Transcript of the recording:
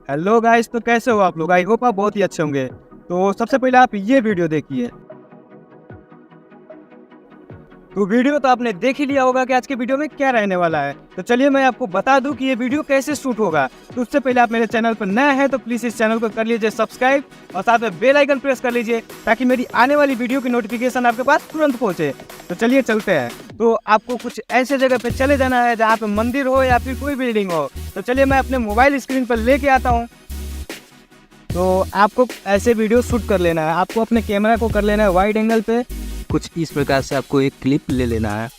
Hello guys, तो कैसे हो आप लोग? आई होप आप बहुत ही अच्छे होंगे। तो सबसे पहले आप ये वीडियो देखिए। तो वीडियो तो आपने देख ही लिया होगा कि आज के वीडियो में क्या रहने वाला है। तो चलिए मैं आपको बता दूं कि ये वीडियो कैसे शूट होगा। तो उससे पहले आप मेरे चैनल पर नए हैं तो प्लीज़ इस चैनल को कर लीजिए सब्सक्राइब और साथ में बेल आइकन प्रेस कर लीजिए ताकि मेरी आने वाली वीडियो की नोटिफिकेशन आपके पास तुरंत पहुंचे। तो चलिए चलते हैं। तो आपको कुछ ऐसे जगह पे चले जाना है जहाँ पे मंदिर हो या फिर कोई बिल्डिंग हो। तो चलिए मैं अपने मोबाइल स्क्रीन पर लेके आता हूँ। तो आपको ऐसे वीडियो शूट कर लेना है। आपको अपने कैमरा को कर लेना है वाइड एंगल पे। कुछ इस प्रकार से आपको एक क्लिप ले लेना है।